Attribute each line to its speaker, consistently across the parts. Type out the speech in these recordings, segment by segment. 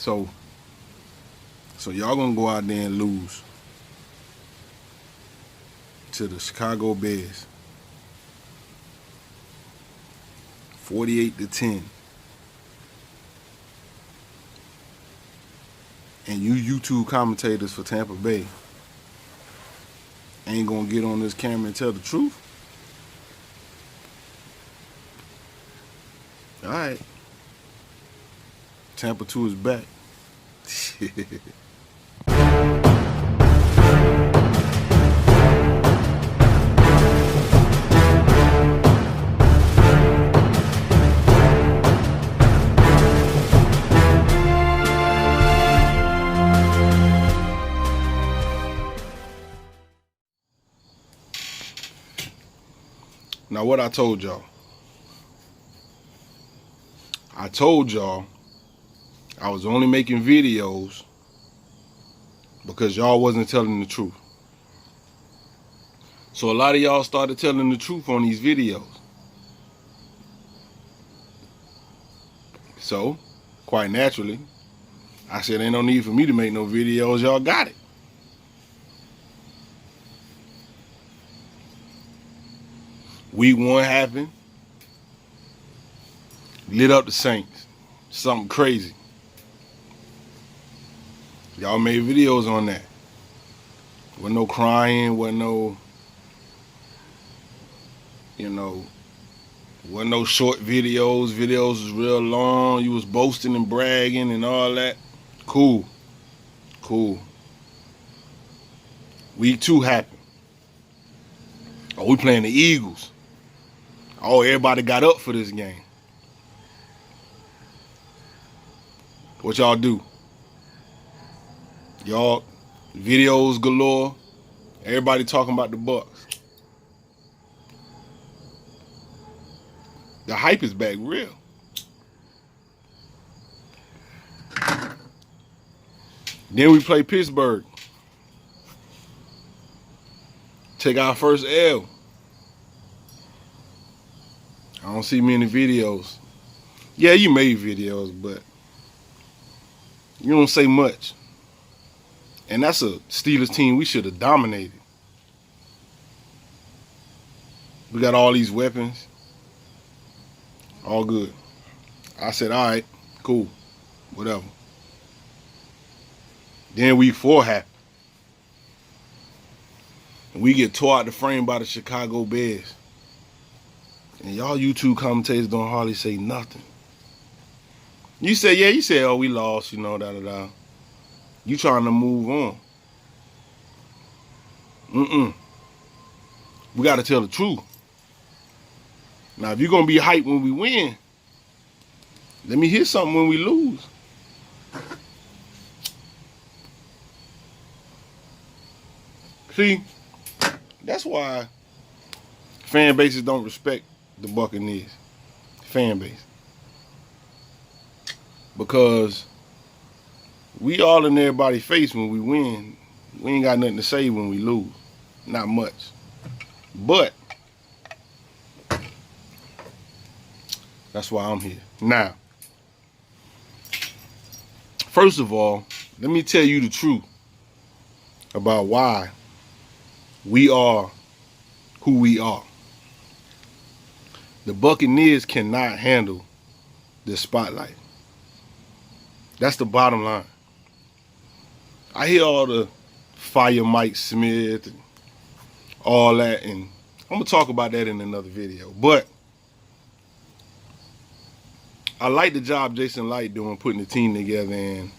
Speaker 1: So y'all gonna go out there and lose to the Chicago Bears, 48-10. And you YouTube commentators for Tampa Bay ain't gonna get on this camera and tell the truth? All right. Tampa 2 is back. Now, what I told y'all I was only making videos because y'all wasn't telling the truth. So a lot of y'all started telling the truth on these videos. So, quite naturally, I said ain't no need for me to make no videos. Y'all got it. Week 1 happened. Lit up the Saints. Something crazy. Y'all made videos on that. Wasn't no crying, wasn't no, wasn't no short videos. Videos was real long. You was boasting and bragging and all that. Cool. Week 2 happened. Oh, we playing the Eagles. Oh, everybody got up for this game. What y'all do? Y'all, videos galore. Everybody talking about the Bucs. The hype is back real. Then we play Pittsburgh. Take our first L. I don't see many videos. Yeah, you made videos, but you don't say much. And that's a Steelers team we should have dominated. We got all these weapons. All good. I said, all right, cool, whatever. Then week 4 happened. And we get tore out the frame by the Chicago Bears. And y'all YouTube commentators don't hardly say nothing. You say, oh, we lost, da-da-da. You trying to move on. We got to tell the truth. Now, if you're going to be hyped when we win, let me hear something when we lose. See, that's why fan bases don't respect the Buccaneers. Fan base. Because we all in everybody's face when we win. We ain't got nothing to say when we lose. Not much. But that's why I'm here. Now, first of all, let me tell you the truth about why we are who we are. The Buccaneers cannot handle the spotlight. That's the bottom line. I hear all the fire Mike Smith and all that, and I'm going to talk about that in another video. But I like the job Jason Light doing putting the team together, and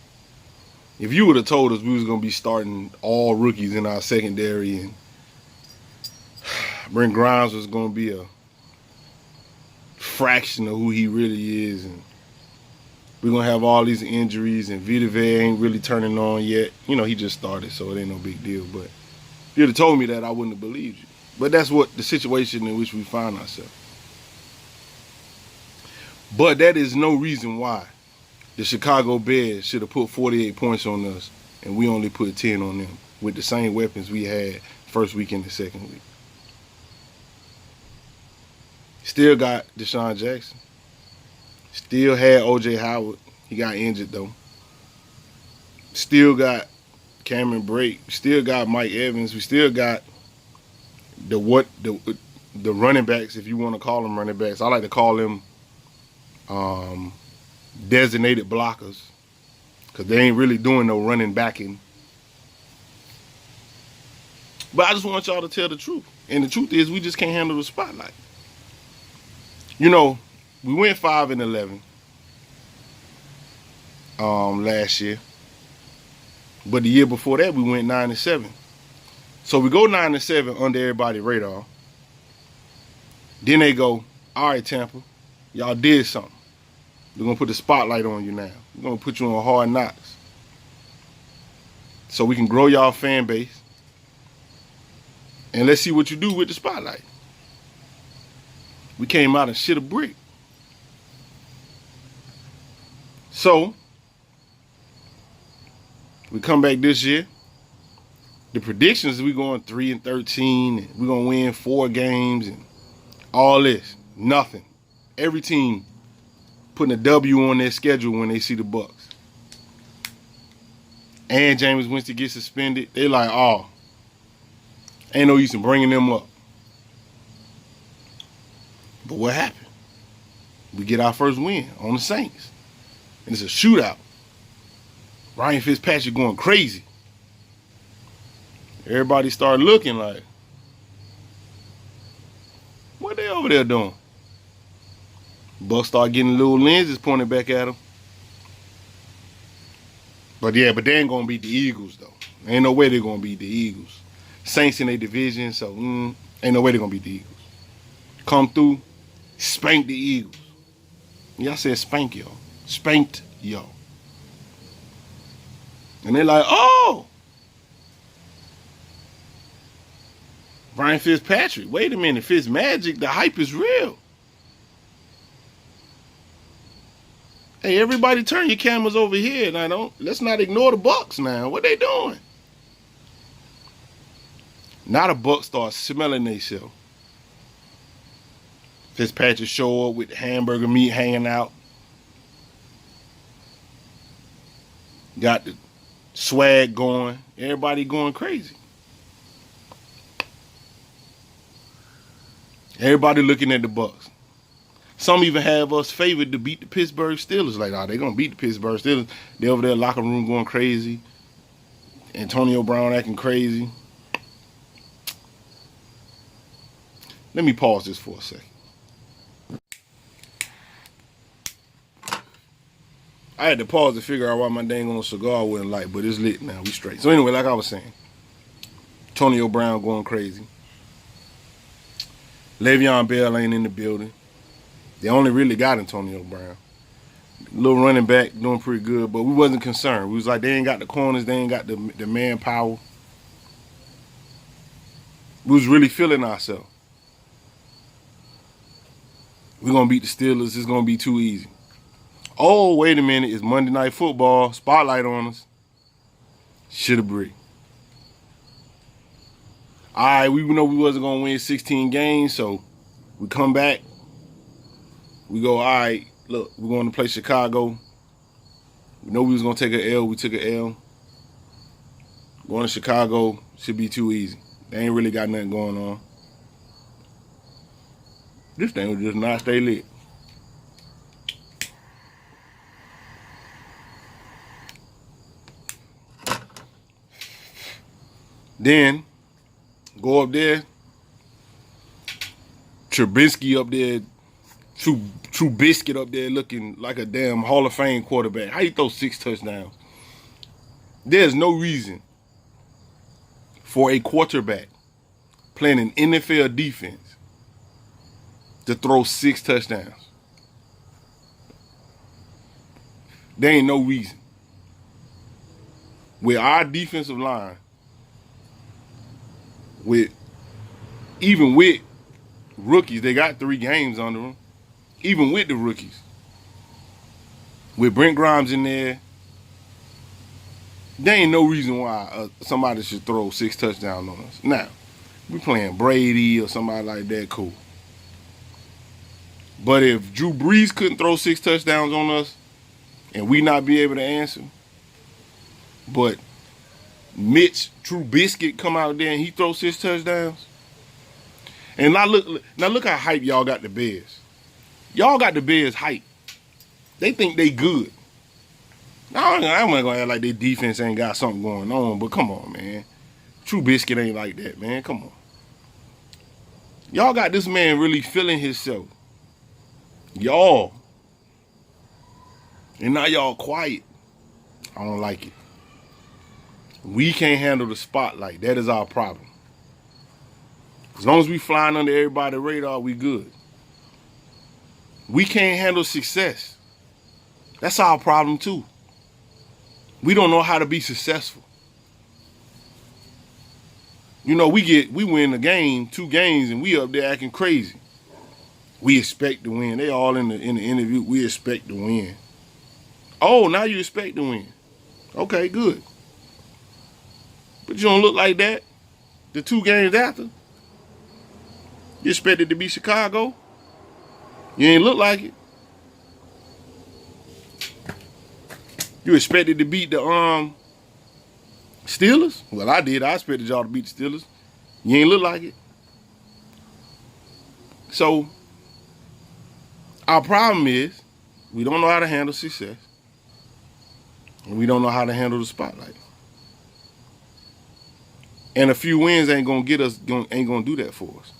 Speaker 1: if you would have told us we was going to be starting all rookies in our secondary and Brent Grimes was going to be a fraction of who he really is, and we're going to have all these injuries, and Vita Vea ain't really turning on yet. He just started, so it ain't no big deal. But if you'd have told me that, I wouldn't have believed you. But that's what the situation in which we find ourselves. But that is no reason why the Chicago Bears should have put 48 points on us, and we only put 10 on them with the same weapons we had first week and the second week. Still got Deshaun Jackson. Still had O.J. Howard. He got injured, though. Still got Cameron Brake. Still got Mike Evans. We still got the running backs, if you want to call them running backs. I like to call them designated blockers because they ain't really doing no running backing. But I just want y'all to tell the truth. And the truth is we just can't handle the spotlight. You know, we went 5-11 last year. But the year before that we went 9-7. So we go 9-7 under everybody's radar. Then they go, all right, Tampa, y'all did something. We're going to put the spotlight on you now. We're going to put you on Hard Knocks. So we can grow y'all fan base. And let's see what you do with the spotlight. We came out and shit a brick. So, we come back this year. The predictions, we going 3-13. And we're going to win 4 games and all this. Nothing. Every team putting a W on their schedule when they see the Bucs. And Jameis Winston gets suspended. They like, oh, ain't no use in bringing them up. But what happened? We get our first win on the Saints. And it's a shootout. Ryan Fitzpatrick going crazy. Everybody started looking like, what they over there doing? Bucs start getting little lenses pointed back at them. But yeah, but they ain't going to beat the Eagles, though. Ain't no way they're going to beat the Eagles. Saints in their division, so ain't no way they're going to beat the Eagles. Come through, spank the Eagles. Y'all said spank y'all. Spanked y'all. And they're like, oh! Ryan Fitzpatrick. Wait a minute, Fitzmagic, the hype is real. Hey, everybody turn your cameras over here. Now, let's not ignore the Bucs now. What they doing? Now the Bucs start smelling themselves. Fitzpatrick show up with hamburger meat hanging out. Got the swag going. Everybody going crazy. Everybody looking at the Bucs. Some even have us favored to beat the Pittsburgh Steelers. Like, they're going to beat the Pittsburgh Steelers. They're over there locker room going crazy. Antonio Brown acting crazy. Let me pause this for a second. I had to pause to figure out why my dang on cigar wouldn't light, but it's lit now. We straight. So anyway, like I was saying, Antonio Brown going crazy. Le'Veon Bell ain't in the building. They only really got Antonio Brown. Little running back doing pretty good, but we wasn't concerned. We was like, they ain't got the corners, they ain't got the manpower. We was really feeling ourselves. We're going to beat the Steelers. It's going to be too easy. Oh, wait a minute. It's Monday Night Football. Spotlight on us. Shoulda brick. All right, we know we wasn't going to win 16 games, so we come back. We go, all right, look, we're going to play Chicago. We know we was going to take an L. We took an L. Going to Chicago should be too easy. They ain't really got nothing going on. This thing was just not stay lit. Then, go up there. Trubisky up there. Trubisky up there looking like a damn Hall of Fame quarterback. How you throw 6 touchdowns? There's no reason for a quarterback playing an NFL defense to throw 6 touchdowns. There ain't no reason. With our defensive line, even with rookies, they got 3 games under them. Even with the rookies. With Brent Grimes in there, there ain't no reason why somebody should throw 6 touchdowns on us. Now, we playing Brady or somebody like that, cool. But if Drew Brees couldn't throw 6 touchdowns on us and we not be able to answer, But Mitch Trubisky come out there and he throws 6 touchdowns. And now look how hype y'all got the Bears. Y'all got the Bears hype. They think they good. I'm not gonna act like their defense ain't got something going on, but come on, man. Trubisky ain't like that, man. Come on. Y'all got this man really feeling himself. Y'all. And now y'all quiet. I don't like it. We can't handle the spotlight. That is our problem. As long as we flying under everybody's radar, we good. We can't handle success. That's our problem too. We don't know how to be successful. You know, we win a game, 2 games, and we up there acting crazy. We expect to win. They all in the interview. We expect to win. Oh, now you expect to win. Okay, good. But you don't look like that. The 2 games after, you expected to be Chicago. You ain't look like it. You expected to beat the Steelers? Well, I did. I expected y'all to beat the Steelers. You ain't look like it. So, our problem is we don't know how to handle success. And we don't know how to handle the spotlight. And a few wins ain't gonna get us, ain't gonna do that for us.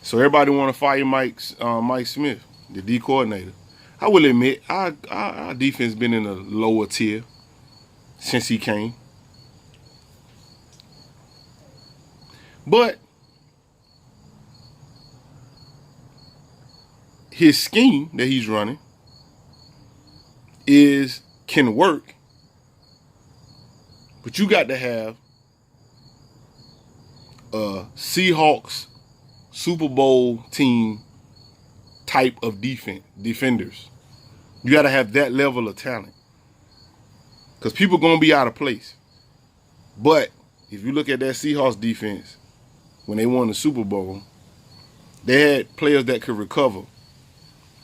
Speaker 1: So everybody want to fire Mike Smith, the D coordinator. I will admit, our defense been in a lower tier since he came. But his scheme that he's running can work, but you got to have a Seahawks Super Bowl team type of defenders. You got to have that level of talent, because people going to be out of place. But if you look at that Seahawks defense, when they won the Super Bowl, they had players that could recover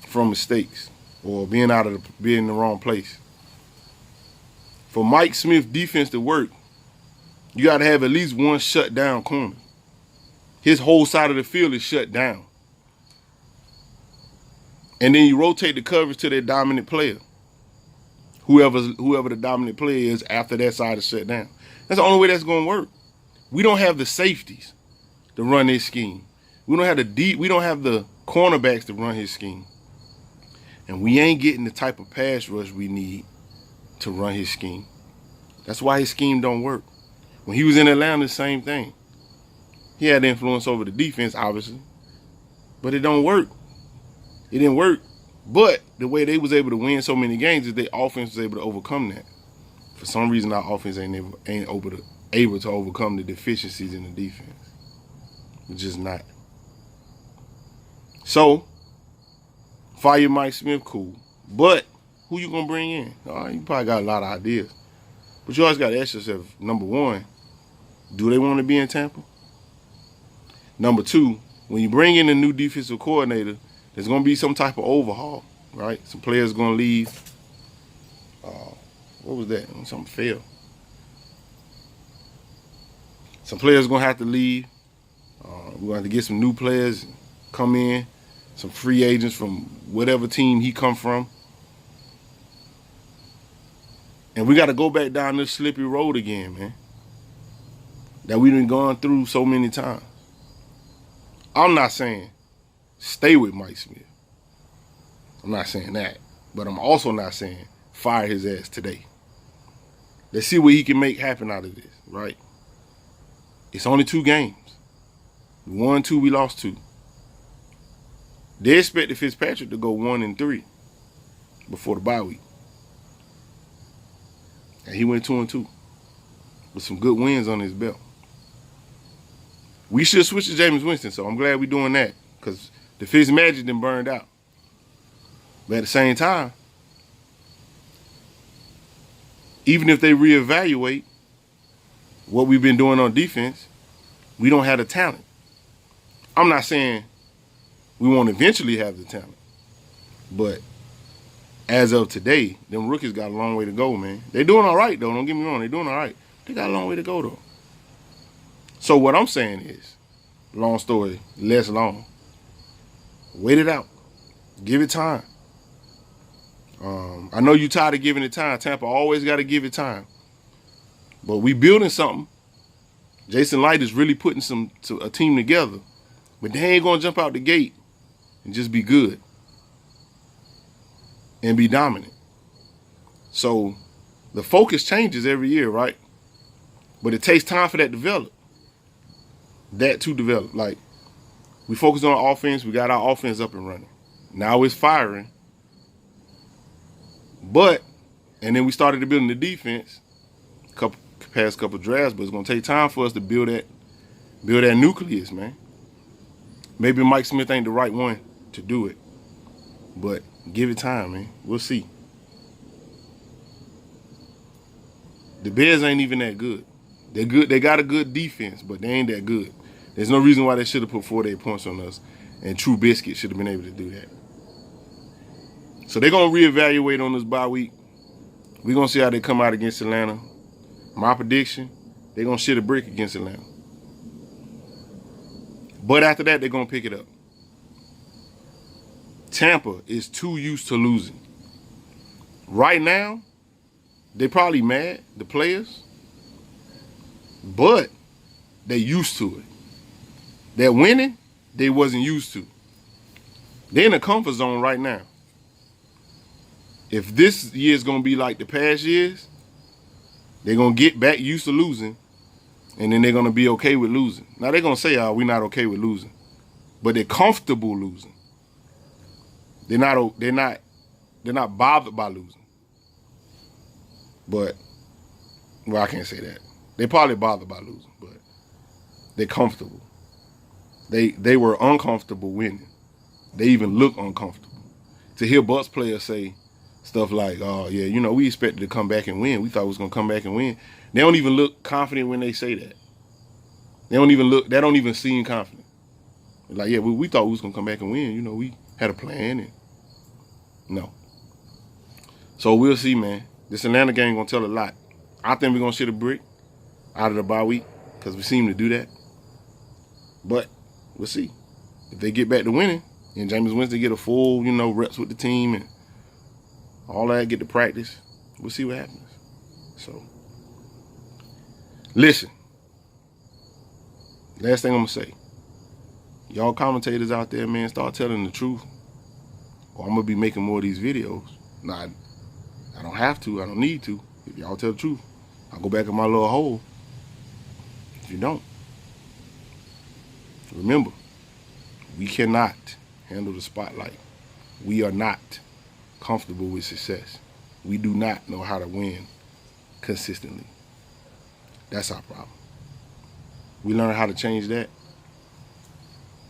Speaker 1: from mistakes or being in the wrong place. For Mike Smith's defense to work, you got to have at least one shut down corner. His whole side of the field is shut down. And then you rotate the coverage to their dominant player. Whoever the dominant player is after that side is shut down. That's the only way that's going to work. We don't have the safeties to run this scheme. We don't have the cornerbacks to run his scheme. And we ain't getting the type of pass rush we need to run his scheme. That's why his scheme don't work. When he was in Atlanta, the same thing. He had influence over the defense, obviously. But it don't work. It didn't work. But the way they was able to win so many games is their offense was able to overcome that. For some reason, our offense ain't able to overcome the deficiencies in the defense. It's just not. So, fire Mike Smith, cool. But who you gonna bring in? You probably got a lot of ideas. But you always got to ask yourself, number one, do they want to be in Tampa? Number two, when you bring in a new defensive coordinator, there's going to be some type of overhaul, right? Some players going to leave. What was that? Something failed. Some players going to have to leave. We're going to have to get some new players come in, some free agents from whatever team he come from. And we got to go back down this slippery road again, man, that we've been going through so many times. I'm not saying stay with Mike Smith. I'm not saying that. But I'm also not saying fire his ass today. Let's see what he can make happen out of this, right? It's only 2 games. We won 2, we lost 2. They expected Fitzpatrick to go 1-3 before the bye week. And he went 2-2 with some good wins on his belt. We should switch to Jameis Winston, so I'm glad we're doing that, because the Fitz magic done burned out. But at the same time, even if they reevaluate what we've been doing on defense, we don't have the talent. I'm not saying we won't eventually have the talent, but as of today, them rookies got a long way to go, man. They doing all right, though. Don't get me wrong. They doing all right. They got a long way to go, though. So what I'm saying is, long story, less long. Wait it out. Give it time. I know you tired of giving it time. Tampa always got to give it time. But we building something. Jason Light is really putting a team together. But they ain't going to jump out the gate and just be good and be dominant. So the focus changes every year, right? But it takes time for that to develop. Like, we focus on offense. We got our offense up and running. Now it's firing. And then we started to building the defense past couple drafts, but it's going to take time for us to build that nucleus, man. Maybe Mike Smith ain't the right one to do it, but give it time, man. We'll see. The Bears ain't even that good. They're good. They got a good defense, but they ain't that good. There's no reason why they should have put 48 points on us, and True Biscuit should have been able to do that. So they're going to reevaluate on this bye week. We're going to see how they come out against Atlanta. My prediction, they're going to shit a brick against Atlanta. But after that, they're going to pick it up. Tampa is too used to losing. Right now, they probably mad, the players, but they used to it. That winning, they wasn't used to. They're in a comfort zone right now. If this year is going to be like the past years, they're going to get back used to losing, and then they're going to be okay with losing. Now, they're going to say, we're not okay with losing. But they're comfortable losing. They're not bothered by losing. But, well, I can't say that. They're probably bothered by losing, but they're comfortable. They were uncomfortable winning. They even look uncomfortable. To hear Bucs players say stuff like, oh, yeah, we expected to come back and win. We thought we was going to come back and win. They don't even look confident when they say that. They don't even seem confident. They're like, yeah, we thought we was going to come back and win. We had a plan. And no. So we'll see, man. This Atlanta game going to tell a lot. I think we're going to shit a brick out of the bye week because we seem to do that. But we'll see. If they get back to winning and Jameis Winston get a full, reps with the team and all that, get to practice, we'll see what happens. So, listen. Last thing I'm going to say. Y'all commentators out there, man, start telling the truth. Or I'm going to be making more of these videos. Now, I don't have to. I don't need to. If y'all tell the truth, I'll go back in my little hole. If you don't, remember, we cannot handle the spotlight. We are not comfortable with success. We do not know how to win consistently. That's our problem. We learn how to change that.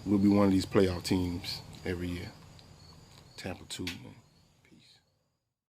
Speaker 1: We'll be one of these playoff teams every year. Tampa 2, man.